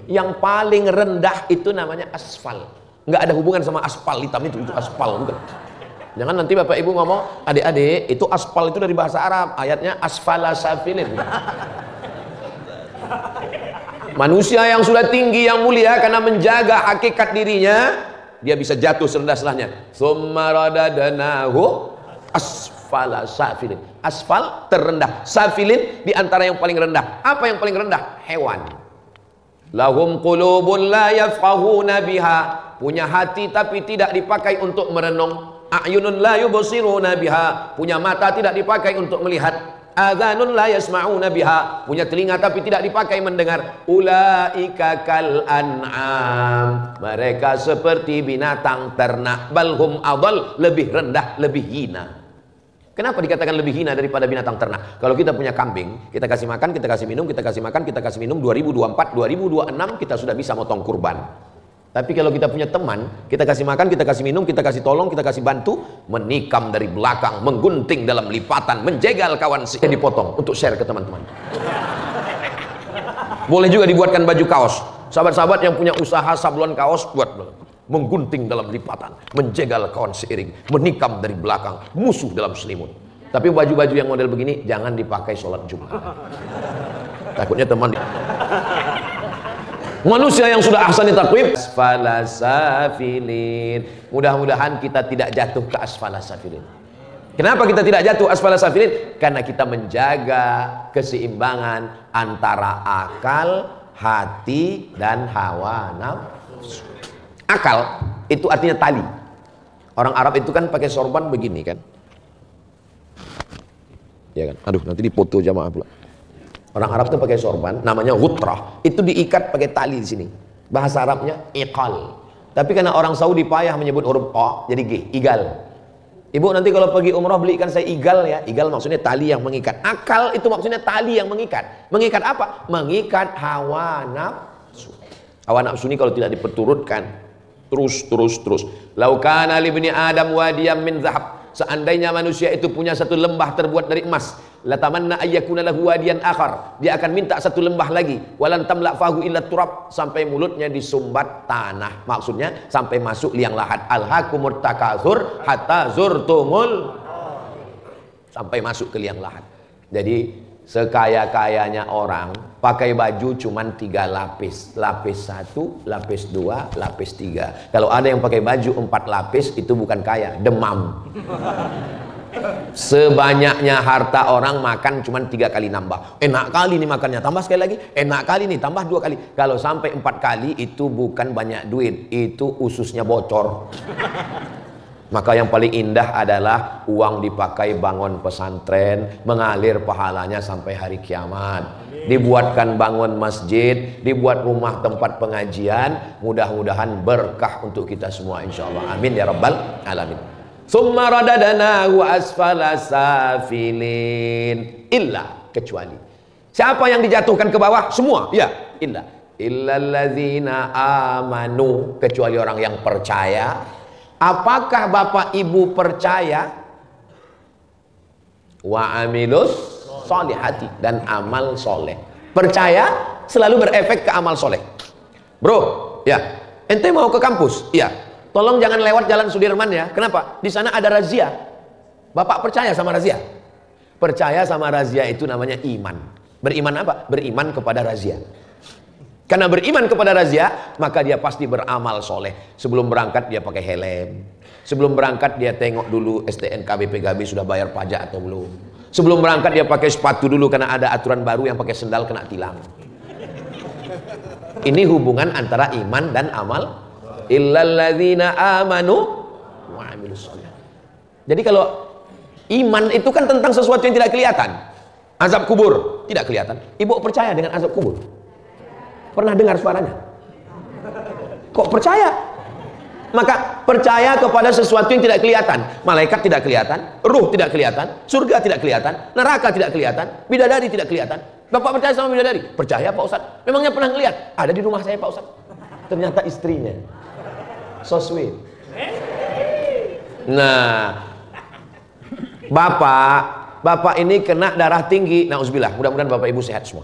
Yang paling rendah itu namanya asfal. Nggak ada hubungan sama aspal hitam itu aspal bukan. Jangan nanti Bapak Ibu ngomong, adik-adik, itu aspal itu dari bahasa Arab, ayatnya asfala safilin. Manusia yang sudah tinggi, yang mulia, karena menjaga hakikat dirinya, dia bisa jatuh serendah-serendahnya. Summa radadnahu asfala safilin. Asfal terendah, safilin di antara yang paling rendah. Apa yang paling rendah? Hewan. Lahum qulubun la yafqahuna biha. Punya hati tapi tidak dipakai untuk merenung. A'yunun la yubsiruna biha. Punya mata tidak dipakai untuk melihat. Adhanun la yasma'una biha. Punya telinga tapi tidak dipakai mendengar. Ulaika kal an'am. Mereka seperti binatang ternak. Balhum adall, lebih rendah, lebih hina. Kenapa dikatakan lebih hina daripada binatang ternak? Kalau kita punya kambing, kita kasih makan, kita kasih minum, kita kasih makan, kita kasih minum, 2024, 2026 kita sudah bisa motong kurban. Tapi kalau kita punya teman, kita kasih makan, kita kasih minum, kita kasih tolong, kita kasih bantu, menikam dari belakang, menggunting dalam lipatan, menjegal kawan saya dipotong untuk share ke teman-teman. Boleh juga dibuatkan baju kaos. Sahabat-sahabat yang punya usaha sablon kaos, buat menggunting dalam lipatan, menjegal kawan seiring, menikam dari belakang, musuh dalam selimut. Tapi baju-baju yang model begini jangan dipakai sholat Jumat. Takutnya teman manusia yang sudah ahsani taqwim, asfala safilin. Mudah-mudahan kita tidak jatuh ke asfala safilin. Kenapa kita tidak jatuh asfala safilin? Karena kita menjaga keseimbangan antara akal, hati, dan hawa nafsu. Akal itu artinya tali. Orang Arab itu kan pakai sorban begini kan. Ya kan? Aduh, nanti dipoto jamaah pula. Orang Arab itu pakai sorban, namanya ghutrah. Itu diikat pakai tali di sini. Bahasa Arabnya iqal. Tapi karena orang Saudi payah menyebut huruf O, jadi G, igal. Ibu nanti kalau pergi umrah belikan saya igal ya. Igal maksudnya tali yang mengikat. Akal itu maksudnya tali yang mengikat. Mengikat apa? Mengikat hawa nafsu. Hawa nafsu ini kalau tidak diperturutkan, terus. Laukana libni Adam wadiyam min zahab. Seandainya manusia itu punya satu lembah terbuat dari emas, latamanna ayyakuna lahu wadiyan akhar. Dia akan minta satu lembah lagi. Walan tamla fahu illa turab, sampai mulutnya disumbat tanah. Maksudnya sampai masuk liang lahat. Alhaqumut takatsur hatta zurtumul, sampai masuk ke liang lahat. Jadi sekaya-kayanya orang pakai baju cuman 3 lapis. Lapis 1, lapis 2, lapis 3. Kalau ada yang pakai baju 4 lapis, itu bukan kaya, demam. Sebanyaknya harta orang makan cuman 3 kali nambah. Enak kali nih makannya, tambah sekali lagi. Enak kali nih, tambah 2 kali. Kalau sampai 4 kali itu bukan banyak duit, itu ususnya bocor. Maka yang paling indah adalah uang dipakai bangun pesantren, mengalir pahalanya sampai hari kiamat. Dibuatkan bangun masjid, dibuat rumah tempat pengajian. Mudah-mudahan berkah untuk kita semua insyaallah. Amin ya rabbal alamin. Summa radadnahu asfala safilin. Illa, kecuali. Siapa yang dijatuhkan ke bawah? Semua. Ya, illa. Illalladzina amanu, kecuali orang yang percaya. Apakah Bapak Ibu percaya? Wa amilus solihati, dan amal soleh. Percaya selalu berefek ke amal soleh. Bro, ya, ente mau ke kampus? Iya. Tolong jangan lewat jalan Sudirman ya. Kenapa? Di sana ada razia. Bapak percaya sama razia? Percaya sama razia itu namanya iman. Beriman apa? Beriman kepada razia. Karena beriman kepada razia, maka dia pasti beramal soleh. Sebelum berangkat dia pakai helm. Sebelum berangkat dia tengok dulu STNK BPKB sudah bayar pajak atau belum. Sebelum berangkat dia pakai sepatu dulu karena ada aturan baru yang pakai sendal kena tilang. Ini hubungan antara iman dan amal. Illalladzina amanu wa amilus soleh. Jadi kalau iman itu kan tentang sesuatu yang tidak kelihatan. Azab kubur tidak kelihatan. Ibu percaya dengan azab kubur? Pernah dengar suaranya? Kok percaya? Maka percaya kepada sesuatu yang tidak kelihatan. Malaikat tidak kelihatan, ruh tidak kelihatan, surga tidak kelihatan, neraka tidak kelihatan, bidadari tidak kelihatan. Bapak percaya sama bidadari? Percaya Pak Ustadz. Memangnya pernah ngeliat? Ada di rumah saya Pak Ustadz. Ternyata istrinya. So sweet. Nah, Bapak ini kena darah tinggi. Nauzubillah. Mudah-mudahan Bapak Ibu sehat semua.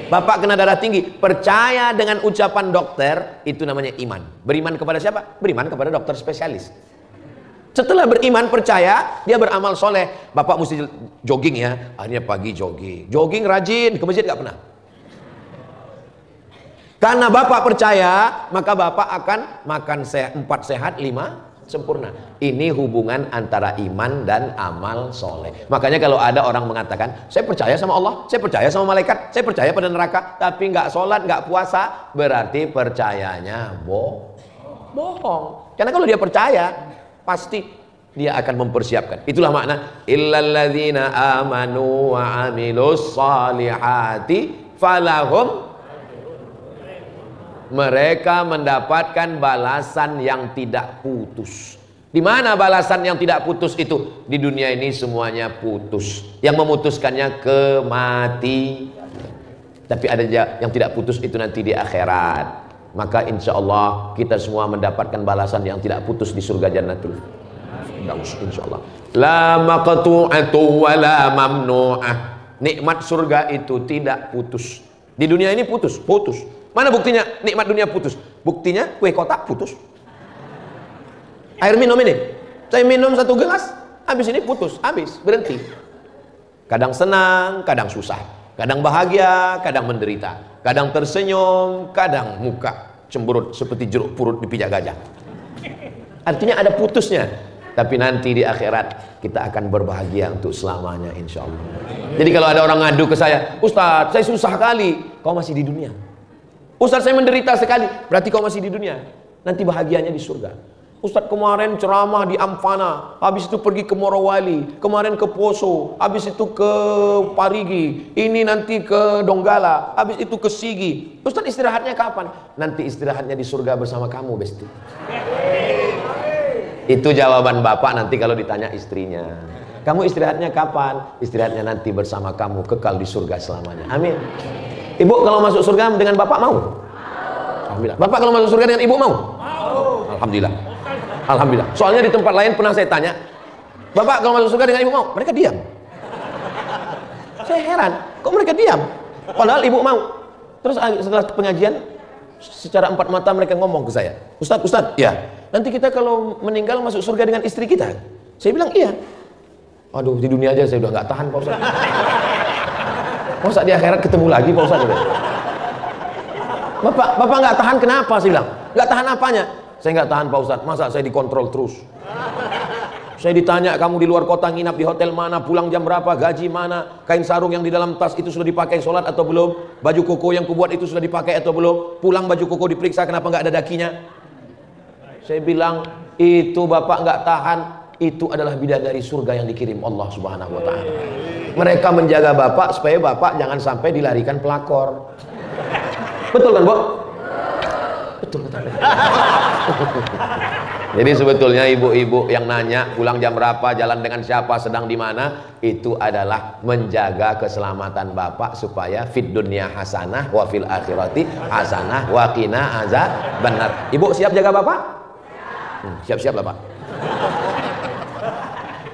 Bapak kena darah tinggi, percaya dengan ucapan dokter, itu namanya iman. Beriman kepada siapa? Beriman kepada dokter spesialis. Setelah beriman, percaya, dia beramal soleh. Bapak mesti jogging ya, akhirnya pagi jogging. Jogging rajin, ke masjid gak pernah. Karena Bapak percaya, maka Bapak akan makan 4 sehat, 5 sempurna. Ini hubungan antara iman dan amal soleh. Makanya kalau ada orang mengatakan, saya percaya sama Allah, saya percaya sama malaikat, saya percaya pada neraka, tapi nggak sholat, nggak puasa, berarti percayanya bohong. Karena kalau dia percaya, pasti dia akan mempersiapkan. Itulah makna illalladzina amanu wa amilus salihati falahum, mereka mendapatkan balasan yang tidak putus. Di mana balasan yang tidak putus itu? Di dunia ini semuanya putus. Yang memutuskannya kematian. Tapi ada yang tidak putus itu nanti di akhirat. Maka insya Allah kita semua mendapatkan balasan yang tidak putus di surga Jannatul Firdaus. Insya Allah. La maqtu'atu wa la mamnu'ah. Nikmat surga itu tidak putus. Di dunia ini putus. Mana buktinya nikmat dunia putus? Buktinya kue kotak putus. Air minum ini, saya minum 1 gelas, habis ini putus, habis, berhenti. Kadang senang, kadang susah. Kadang bahagia, kadang menderita. Kadang tersenyum, kadang muka cemberut seperti jeruk purut dipijak gajah. Artinya ada putusnya. Tapi nanti di akhirat kita akan berbahagia untuk selamanya insya Allah. Jadi kalau ada orang ngadu ke saya, Ustadz saya susah kali, kau masih di dunia. Ustadz saya menderita sekali, berarti kau masih di dunia. Nanti bahagianya di surga. Ustadz kemarin ceramah di Ampana, habis itu pergi ke Morowali, kemarin ke Poso, habis itu ke Parigi, ini nanti ke Donggala, habis itu ke Sigi. Ustadz istirahatnya kapan? Nanti istirahatnya di surga bersama kamu, Besti. Itu jawaban bapak nanti kalau ditanya istrinya. Kamu istirahatnya kapan? Istirahatnya nanti bersama kamu, kekal di surga selamanya. Amin. Ibu kalau masuk surga dengan bapak mau? Alhamdulillah. Bapak kalau masuk surga dengan ibu mau? Alhamdulillah. Alhamdulillah. Soalnya di tempat lain pernah saya tanya, bapak kalau masuk surga dengan ibu mau? Mereka diam. Saya heran, kok mereka diam? Padahal ibu mau. Terus setelah pengajian, secara 4 mata mereka ngomong ke saya, Ustadz, ya. Nanti kita kalau meninggal masuk surga dengan istri kita. Saya bilang iya. Aduh, di dunia aja saya udah nggak tahan Pak Ustadz. Masa di akhirat ketemu lagi Pak Ustadz? Bapak nggak tahan kenapa? Saya bilang nggak tahan apanya? Saya nggak tahan Pak Ustadz. Masa saya dikontrol terus? Saya ditanya kamu di luar kota nginap di hotel mana, pulang jam berapa, gaji mana, kain sarung yang di dalam tas itu sudah dipakai sholat atau belum, baju koko yang kubuat itu sudah dipakai atau belum, pulang baju koko diperiksa kenapa nggak ada dakinya. Saya bilang itu bapak nggak tahan. Itu adalah bidadari surga yang dikirim Allah Subhanahu wa ta'ala. Mereka menjaga bapak supaya bapak jangan sampai dilarikan pelakor. Betul kan, Bu? Betul. Jadi sebetulnya ibu-ibu yang nanya pulang jam berapa, jalan dengan siapa, sedang di mana, itu adalah menjaga keselamatan bapak supaya fid dunya hasanah wa fil akhirati hasanah wa qina azabannar. Ibu siap jaga bapak? Siap-siap bapak.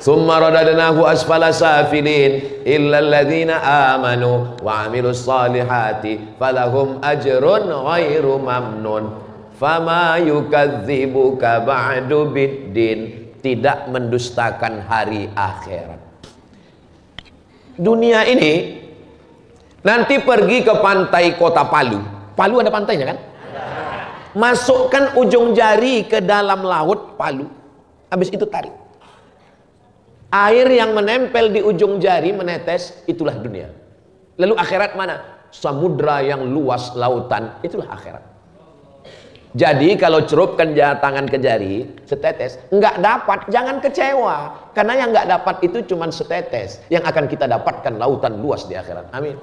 Summa radadnahu asfala safilin illal ladzina amanu wa amilus salihati falahum ajrun ghairu mamnun fama yukadzibuka ba'du biddin. Tidak mendustakan hari akhirat. Dunia ini nanti pergi ke pantai kota Palu. Palu ada pantainya kan? Masukkan ujung jari ke dalam laut Palu, habis itu tarik. Air yang menempel di ujung jari menetes, itulah dunia. Lalu akhirat mana? Samudra yang luas lautan, itulah akhirat. Jadi kalau celupkan tangan ke jari setetes, nggak dapat, jangan kecewa, karena yang nggak dapat itu cuma setetes, yang akan kita dapatkan lautan luas di akhirat. Amin.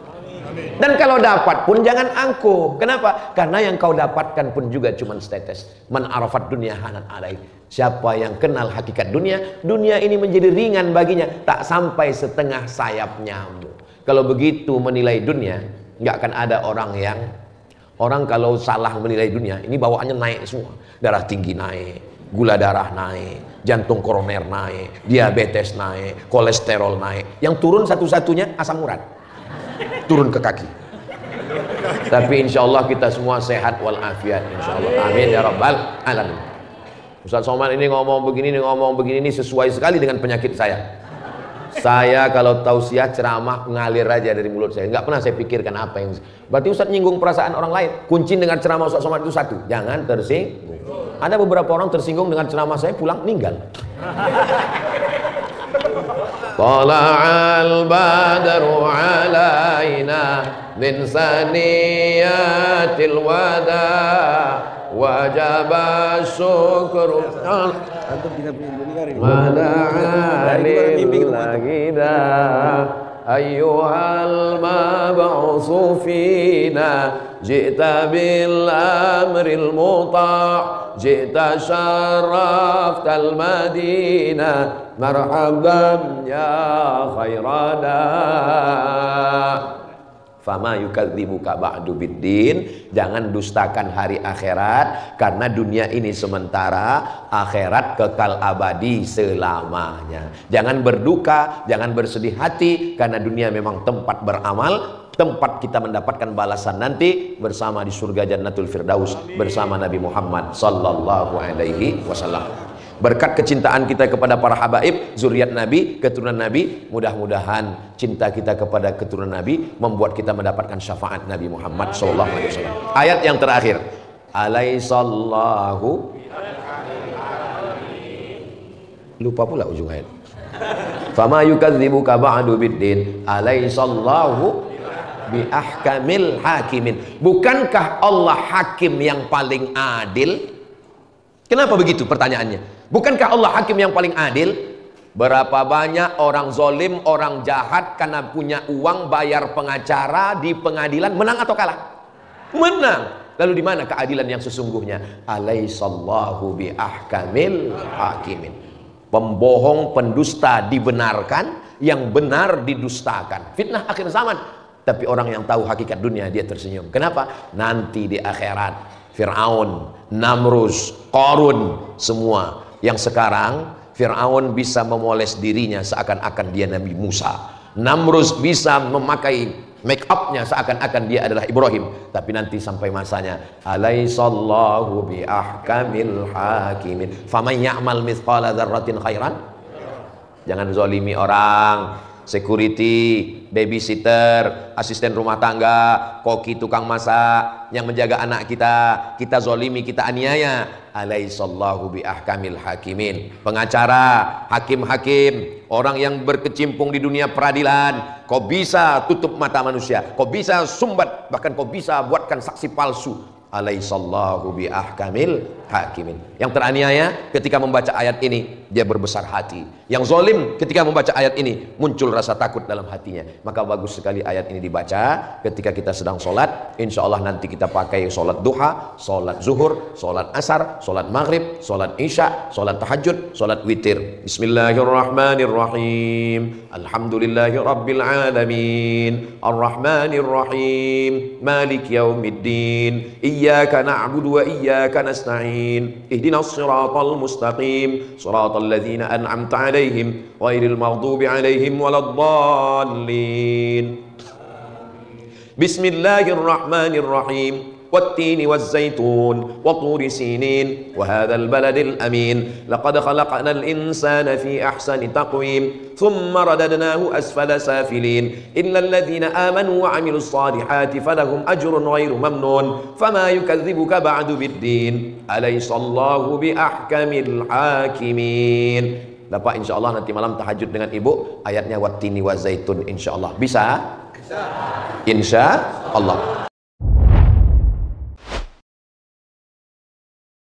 Dan kalau dapat pun jangan angkuh. Kenapa? Karena yang kau dapatkan pun juga cuma setetes. Man arafat dunia hanan alaih. Siapa yang kenal hakikat dunia, dunia ini menjadi ringan baginya, tak sampai setengah sayap nyamuk. Kalau begitu menilai dunia, nggak akan ada orang kalau salah menilai dunia, ini bawaannya naik semua. Darah tinggi naik, gula darah naik, jantung koroner naik, diabetes naik, kolesterol naik. Yang turun satu-satunya asam urat, turun ke kaki. Tapi insya Allah kita semua sehat walafiat, insya Allah. Amin ya rabbal alamin. Ustaz Somad ini ngomong begini ini sesuai sekali dengan penyakit saya. Saya kalau tausiah ceramah ngalir aja dari mulut saya, nggak pernah saya pikirkan apa yang. Berarti Ustaz nyinggung perasaan orang lain. Kunci dengan ceramah Ustaz Somad itu satu, jangan tersinggung. Ada beberapa orang tersinggung dengan ceramah saya, pulang meninggal. Tala'al badru alaina min saniyatil wada wajaba syukru mada'alil lagida ayyuhal mab'usu fina ji'ta bil amril muta' ji'ta syaraftal madinah marhaban ya khairana. Fama yukadzibuka ba'du biddin. Jangan dustakan hari akhirat, karena dunia ini sementara, akhirat kekal abadi selamanya. Jangan berduka, jangan bersedih hati, karena dunia memang tempat beramal, tempat kita mendapatkan balasan nanti bersama di surga Jannatul Firdaus bersama Nabi Muhammad sallallahu alaihi wasallam. Berkat kecintaan kita kepada para habaib, zuriat Nabi, keturunan Nabi, mudah-mudahan cinta kita kepada keturunan Nabi membuat kita mendapatkan syafaat Nabi Muhammad sallallahu alaihi wasallam. Ayat yang terakhir, alaihissallahu, lupa pula ujung ayat. Fama yukadzibuka ba'du biddin, alaihissallahu bi ahkamil hakimin. Bukankah Allah hakim yang paling adil? Kenapa begitu pertanyaannya? Bukankah Allah hakim yang paling adil? Berapa banyak orang zolim, orang jahat karena punya uang bayar pengacara di pengadilan, menang atau kalah? Menang. Lalu di mana keadilan yang sesungguhnya? Alaihissallahu bi ahkamil hakimin. Pembohong, pendusta dibenarkan, yang benar didustakan. Fitnah akhir zaman. Tapi orang yang tahu hakikat dunia, dia tersenyum. Kenapa? Nanti di akhirat Fir'aun, Namrus, Qarun, semua yang sekarang Fir'aun bisa memoles dirinya seakan-akan dia Nabi Musa. Namrus bisa memakai make upnya seakan-akan dia adalah Ibrahim. Tapi nanti sampai masanya, alaihissallahu bi ahkamil hakimin. Faman ya'mal mithqala dzarratin khairan. Jangan zalimi orang. Security, babysitter, asisten rumah tangga, koki tukang masak, yang menjaga anak kita zolimi, kita aniaya. Alaihissallahu bi ahkamil hakimin. Pengacara, hakim-hakim, orang yang berkecimpung di dunia peradilan, kau bisa tutup mata manusia, kau bisa sumbat, bahkan kau bisa buatkan saksi palsu. Alaihissallahu bi ahkamil hakimin. Yang teraniaya ketika membaca ayat ini, dia berbesar hati. Yang zalim ketika membaca ayat ini, muncul rasa takut dalam hatinya. Maka bagus sekali ayat ini dibaca ketika kita sedang sholat. Insya Allah nanti kita pakai sholat duha, sholat zuhur, sholat asar, sholat maghrib, sholat isya, sholat tahajud, sholat witir. Bismillahirrahmanirrahim. Alhamdulillahi rabbil alamin, arrahmanirrahim, malik yaumiddin, iyyaka na'budu wa iyyaka nasta'in, ihdinas siratal mustaqim, siratal ladzina an'amta 'alaihim ghairil maghdubi 'alaihim waladdallin. Bismillahirrahmanirrahim. والتين والزيتون وطور سينين وهذا البلد الأمين لقد خلقنا الإنسان في أحسن تقويم ثم رددناه أسفل سافلين إلا الذين آمنوا وعملوا الصالحات فلهم أجر غير ممنون فما يكذبك بعد بالدين أليس الله بأحكم الحاكمين. Bapak insya Allah nanti malam tahajud dengan ibu, ayatnya wattini wa zaitun insya Allah. Bisa? Insya Allah.